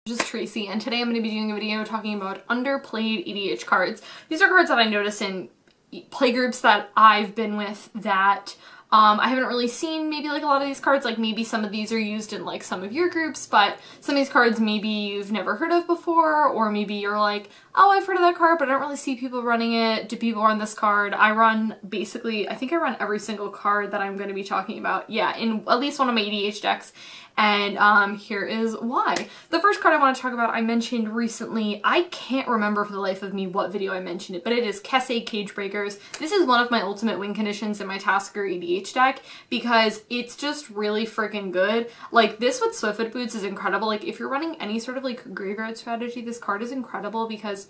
This is Tracy, and today I'm going to be doing a video talking about underplayed EDH cards. These are cards that I notice in playgroups that I've been with that I haven't really seen maybe like a lot of these cards. Like maybe some of these are used in like some of your groups, but some of these cards maybe you've never heard of before, or maybe you're like, oh, I've heard of that card, but I don't really see people running it. Do people run this card? I run basically, I think I run every single card that I'm going to be talking about. Yeah, in at least one of my EDH decks. And here is why. The first card I want to talk about I mentioned recently. I can't remember for the life of me what video I mentioned it, but it is Kessig Cagebreakers. This is one of my ultimate win conditions in my Tasker EDH deck because it's just really freaking good. Like this with Swiftfoot Boots is incredible. Like if you're running any sort of like graveyard strategy, this card is incredible because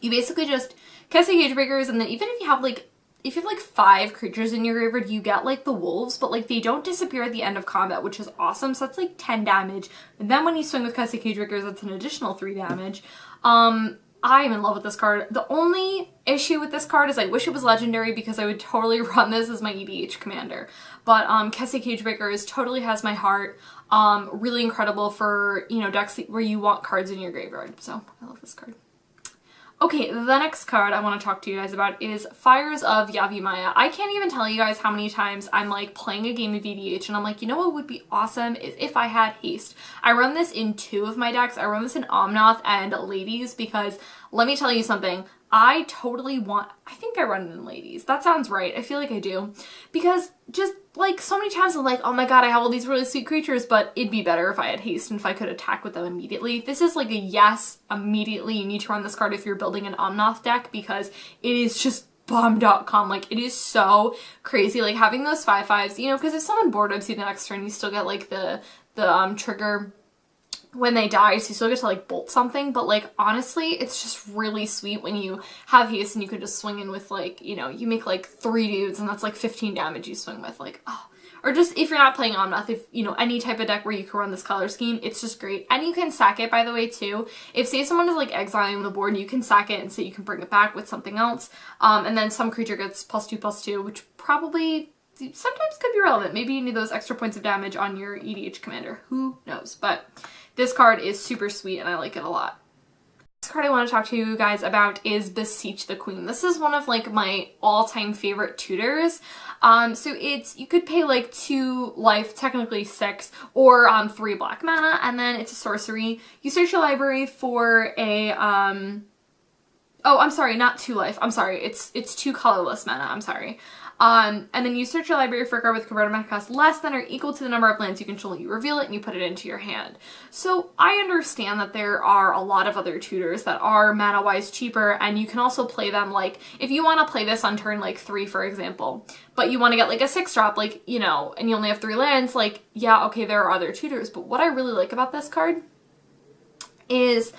you basically just Kessig Cagebreakers, and then even if you have like 5 creatures in your graveyard, you get like the wolves, but like they don't disappear at the end of combat, which is awesome. So that's like 10 damage. And then when you swing with Kessig Cagebreakers, that's an additional 3 damage. I'm in love with this card. The only issue with this card is I wish it was legendary because I would totally run this as my EDH commander. But Kessig Cagebreakers totally has my heart. Really incredible for, you know, decks where you want cards in your graveyard. So I love this card. Okay, the next card I want to talk to you guys about is Fires of Yaviyama. I can't even tell you guys how many times I'm like playing a game of EDH and I'm like, you know what would be awesome is if I had haste. I run this in 2 of my decks. I run this in Omnath and Ladies because let me tell you something. I think I run it in Ladies. That sounds right. I feel like I do. Because just like so many times I'm like, oh my god, I have all these really sweet creatures, but it'd be better if I had haste and if I could attack with them immediately. This is like a yes, immediately you need to run this card if you're building an Omnath deck because it is just bomb.com. Like it is so crazy. Like having those 5/5s, you know, because if someone board ups you the next turn, you still get like the trigger when they die, so you still get to like bolt something, but like honestly it's just really sweet when you have haste and you could just swing in with like, you know, you make like 3 dudes and that's like 15 damage you swing with, like, oh. Or just if you're not playing Omnath, if you know any type of deck where you can run this color scheme, it's just great. And you can sack it, by the way, too. If say someone is like exiling the board, you can sack it and say you can bring it back with something else, and then some creature gets +2/+2, which probably sometimes could be relevant. Maybe you need those extra points of damage on your EDH commander, who knows. But this card is super sweet and I like it a lot. This card I want to talk to you guys about is Beseech the Queen. This is one of like my all-time favorite tutors. So you could pay like 2 life, technically 6, or 3 black mana, and then it's a sorcery. You search your library for a oh, I'm sorry, not 2 life. I'm sorry, it's 2 colorless mana. I'm sorry. And then you search your library for a card with converted mana cost less than or equal to the number of lands you control. You reveal it and you put it into your hand. So I understand that there are a lot of other tutors that are mana-wise cheaper, and you can also play them like, if you want to play this on turn like 3, for example, but you want to get like a 6-drop, like, you know, and you only have 3 lands, like, yeah, okay, there are other tutors. But what I really like about this card is,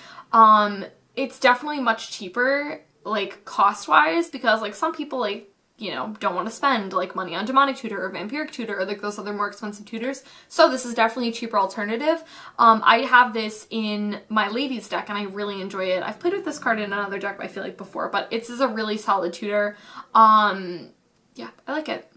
it's definitely much cheaper, like, cost-wise, because, like, some people, like, you know, don't want to spend, like, money on Demonic Tutor or Vampiric Tutor or, like, those other more expensive tutors. So this is definitely a cheaper alternative. I have this in my Ladies deck, and I really enjoy it. I've played with this card in another deck, I feel like, before, but it's a really solid tutor. Yeah, I like it.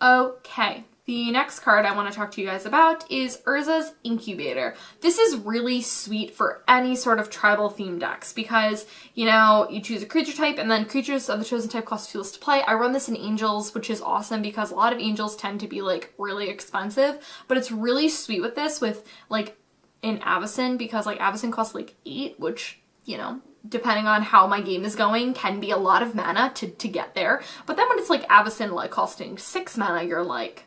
Okay. The next card I want to talk to you guys about is Urza's Incubator. This is really sweet for any sort of tribal themed decks because, you know, you choose a creature type and then creatures of the chosen type cost 2 less to play. I run this in Angels, which is awesome because a lot of Angels tend to be like really expensive, but it's really sweet with this with like in Avacyn because like Avacyn costs like 8, which, you know, depending on how my game is going, can be a lot of mana to get there. But then when it's like Avacyn like costing 6 mana, you're like,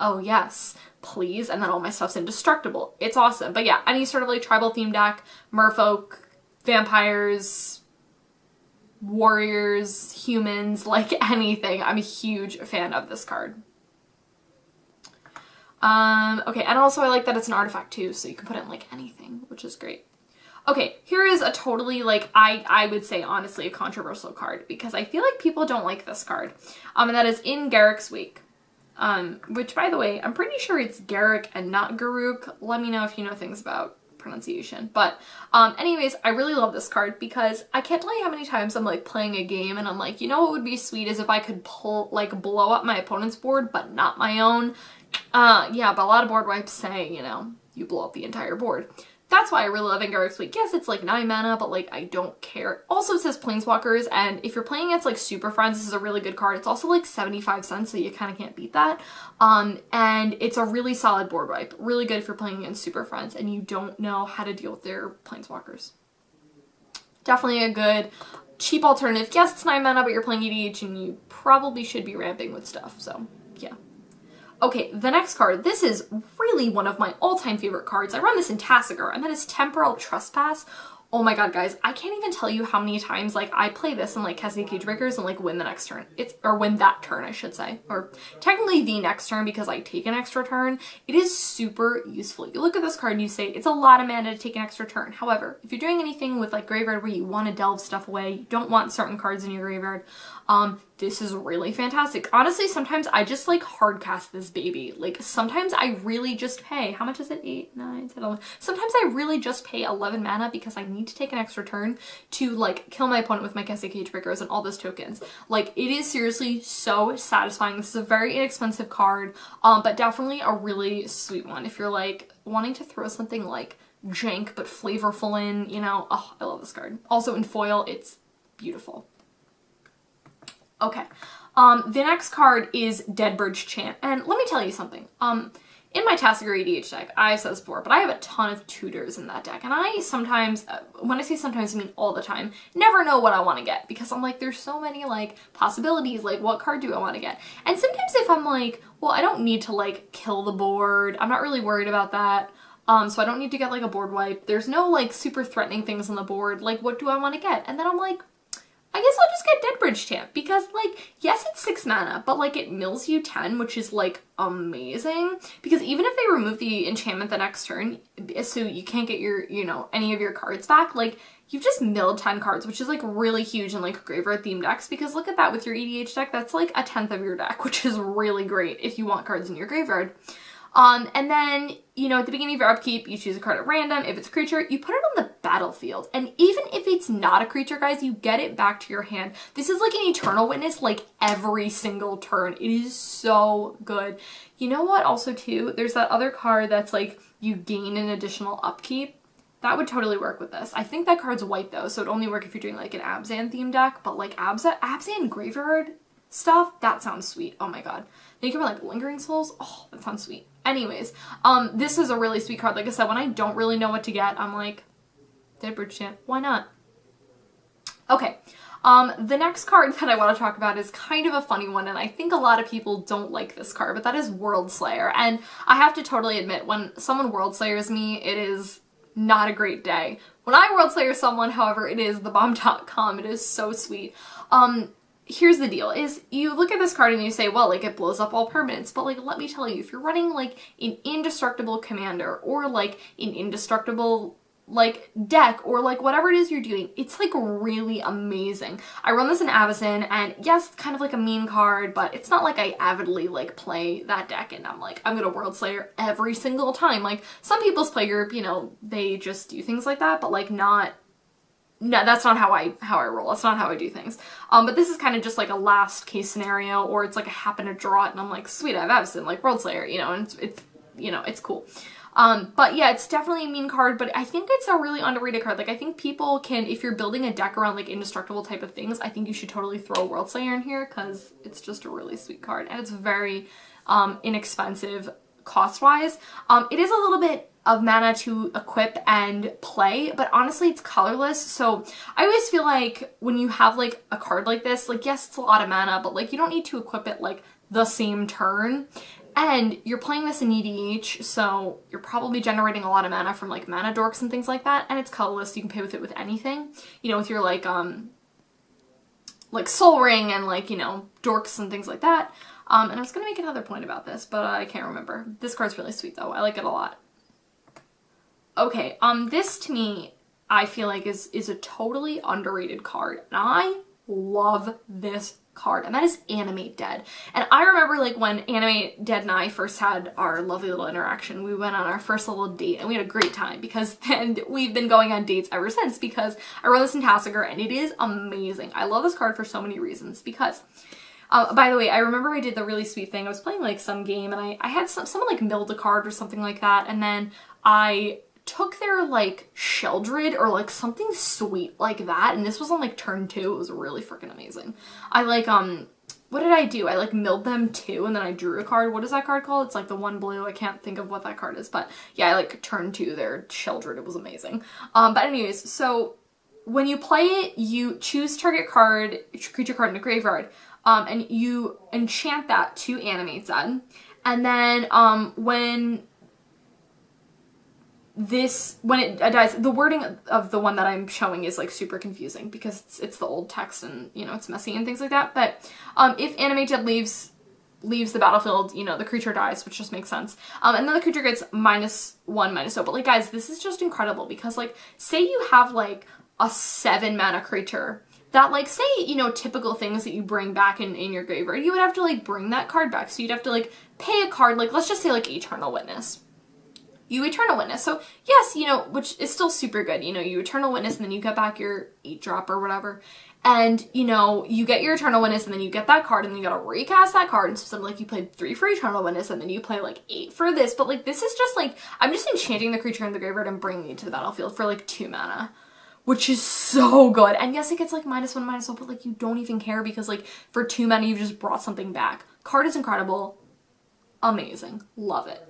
oh yes, please, and then all my stuff's indestructible. It's awesome. But yeah, any sort of like tribal themed deck, merfolk, vampires, warriors, humans, like anything. I'm a huge fan of this card. Okay, and also I like that it's an artifact too, so you can put it in like anything, which is great. Okay, here is a totally, like, I would say, honestly, a controversial card, because I feel like people don't like this card. And that is In Garruk's Wake. Which, by the way, I'm pretty sure it's Garruk and not Garruk. Let me know if you know things about pronunciation. But, anyways, I really love this card because I can't tell you how many times I'm, like, playing a game and I'm like, you know what would be sweet is if I could blow up my opponent's board, but not my own. Yeah, but a lot of board wipes say, you know, you blow up the entire board. That's why I really love Garruk's Wake. Yes, it's like 9 mana, but like I don't care. Also, it says Planeswalkers, and if you're playing against like Super Friends, this is a really good card. It's also like 75 cents, so you kind of can't beat that. And it's a really solid board wipe. Really good if you're playing against Super Friends and you don't know how to deal with their Planeswalkers. Definitely a good, cheap alternative. Yes, it's 9 mana, but you're playing EDH and you probably should be ramping with stuff, so yeah. Okay, the next card, this is really one of my all-time favorite cards. I run this in Tassiger, and that is Temporal Trespass. Oh my god, guys, I can't even tell you how many times, like, I play this in, like, Cassie Cagebreakers and, like, win the next turn. Or win that turn, I should say. Or technically the next turn because I take an extra turn. It is super useful. You look at this card and you say, it's a lot of mana to take an extra turn. However, if you're doing anything with, like, graveyard where you want to delve stuff away, you don't want certain cards in your graveyard, this is really fantastic. Honestly, sometimes I just like hard cast this baby. Like sometimes I really just pay, how much is it? 8, 9, 10, 11. Sometimes I really just pay 11 mana because I need to take an extra turn to like kill my opponent with my Cassie Cagebreakers and all those tokens. Like it is seriously so satisfying. This is a very inexpensive card, but definitely a really sweet one. If you're like wanting to throw something like jank but flavorful in, you know, oh, I love this card. Also in foil, it's beautiful. Okay, the next card is Deadbridge Chant, and let me tell you something. In my Tassiger EDH deck, I've said this before, but I have a ton of tutors in that deck, and I sometimes, when I say sometimes, I mean all the time, never know what I want to get, because I'm like, there's so many, like, possibilities, like, what card do I want to get? And sometimes if I'm like, well, I don't need to, like, kill the board, I'm not really worried about that, so I don't need to get, like, a board wipe, there's no, like, super threatening things on the board, like, what do I want to get? And then I'm like, I guess I'll just get Deadbridge Chant because, like, yes, it's 6 mana, but, like, it mills you 10, which is, like, amazing. Because even if they remove the enchantment the next turn, so you can't get your, you know, any of your cards back, like, you've just milled 10 cards, which is, like, really huge in, like, graveyard themed decks, because look at that with your EDH deck, that's, like, a 10th of your deck, which is really great if you want cards in your graveyard. And then, you know, at the beginning of your upkeep, you choose a card at random. If it's a creature, you put it on the battlefield. And even if it's not a creature, guys, you get it back to your hand. This is like an Eternal Witness, like, every single turn. It is so good. You know what, also, too? There's that other card that's, like, you gain an additional upkeep. That would totally work with this. I think that card's white, though, so it'd only work if you're doing, like, an Abzan-themed deck. But, like, Abzan graveyard stuff, that sounds sweet. Oh, my god. Then you can put, like, Lingering Souls. Oh, that sounds sweet. Anyways, this is a really sweet card. Like I said, when I don't really know what to get, I'm like, Deadbridge Chant, why not? Okay, the next card that I want to talk about is kind of a funny one, and I think a lot of people don't like this card, but that is Worldslayer. And I have to totally admit, when someone Worldslayers me, it is not a great day. When I Worldslayer someone, however, it is thebomb.com. It is so sweet. Here's the deal, is you look at this card and you say, well, like, it blows up all permanents, but, like, let me tell you, if you're running, like, an indestructible commander, or, like, an indestructible, like, deck, or, like, whatever it is you're doing, it's, like, really amazing. I run this in Avacyn, and yes, it's kind of like a mean card, but it's not like I avidly, like, play that deck, and I'm like, I'm gonna Worldslayer every single time. Like, some people's playgroup, you know, they just do things like that, but, like, not... No, that's not how I roll. That's not how I do things. But this is kind of just like a last case scenario, or it's like I happen to draw it and I'm like, sweet, I have Avacyn, like Worldslayer, you know, and it's you know, it's cool. But yeah, it's definitely a mean card, but I think it's a really underrated card. Like, I think people can, if you're building a deck around like indestructible type of things, I think you should totally throw Worldslayer in here because it's just a really sweet card and it's very inexpensive cost-wise. It is a little bit of mana to equip and play, but honestly it's colorless, so I always feel like when you have like a card like this, like yes, it's a lot of mana, but like you don't need to equip it like the same turn, and you're playing this in EDH, so you're probably generating a lot of mana from like mana dorks and things like that, and it's colorless, so you can play with it with anything, you know, with your like Soul Ring and like, you know, dorks and things like that. And I was gonna make another point about this, but I can't remember. This card's really sweet though, I like it a lot. Okay, this to me, I feel like is a totally underrated card, and I love this card, and that is Animate Dead. And I remember like when Animate Dead and I first had our lovely little interaction, we went on our first little date, and we had a great time, because then we've been going on dates ever since, because I run this in Tassiger, and it is amazing. I love this card for so many reasons, because By the way, I remember I did the really sweet thing. I was playing like some game and I had someone like milled a card or something like that, and then I took their like Sheldred or like something sweet like that, and this was on like turn 2. It was really freaking amazing. I like what did I do? I like milled them too, and then I drew a card. What is that card called? It's like the 1 blue. I can't think of what that card is, but yeah, I like turn 2 their Sheldred. It was amazing. But anyways, so when you play it, you choose target card, creature card in the graveyard, and you enchant that to Animate Dead. And then when it dies, the wording of the one that I'm showing is like super confusing because it's the old text and, you know, it's messy and things like that. But if Animate Dead leaves the battlefield, you know, the creature dies, which just makes sense. And then the creature gets -1/-0. But like, guys, this is just incredible because like, say you have like a 7 mana creature that like, say, you know, typical things that you bring back in your graveyard, you would have to like bring that card back. So you'd have to like pay a card, like let's just say like Eternal Witness. You Eternal Witness. So yes, you know, which is still super good. You know, you Eternal Witness and then you get back your 8-drop or whatever. And, you know, you get your Eternal Witness and then you get that card and then you gotta recast that card. And so like you played 3 for Eternal Witness and then you play like 8 for this. But like, this is just like, I'm just enchanting the creature in the graveyard and bringing it to the battlefield for like 2 mana. Which is so good. And yes, it gets like -1/-0, but like you don't even care because like for 2 mana you just brought something back. Card is incredible. Amazing. Love it.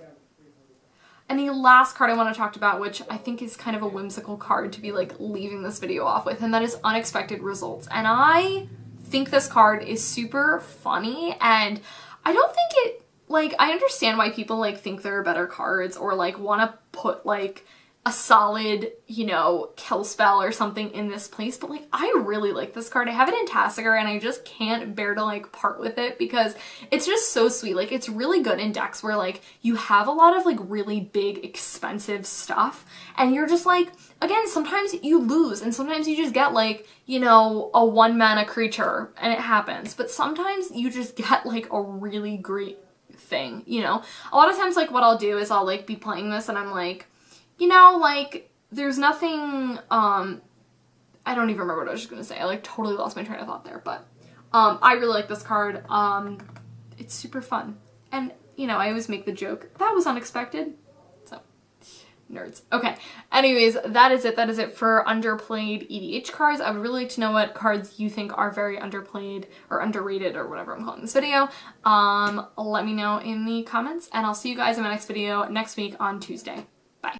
And the last card I want to talk about, which I think is kind of a whimsical card to be like leaving this video off with, and that is Unexpected Results. And I think this card is super funny, and I don't think it, like, I understand why people like think there are better cards or like want to put like a solid, you know, kill spell or something in this place, but like I really like this card. I have it in Tasigur and I just can't bear to like part with it because it's just so sweet. Like it's really good in decks where like you have a lot of like really big expensive stuff and you're just like, again, sometimes you lose and sometimes you just get like, you know, a 1 mana creature and it happens, but sometimes you just get like a really great thing, you know? A lot of times like what I'll do is I'll like be playing this and I'm like, you know, like, there's nothing, I don't even remember what I was just gonna say. I, like, totally lost my train of thought there, but, I really like this card. It's super fun. And, you know, I always make the joke, that was unexpected. So, nerds. Okay, anyways, that is it. That is it for underplayed EDH cards. I would really like to know what cards you think are very underplayed or underrated or whatever I'm calling this video. Let me know in the comments, and I'll see you guys in my next video next week on Tuesday.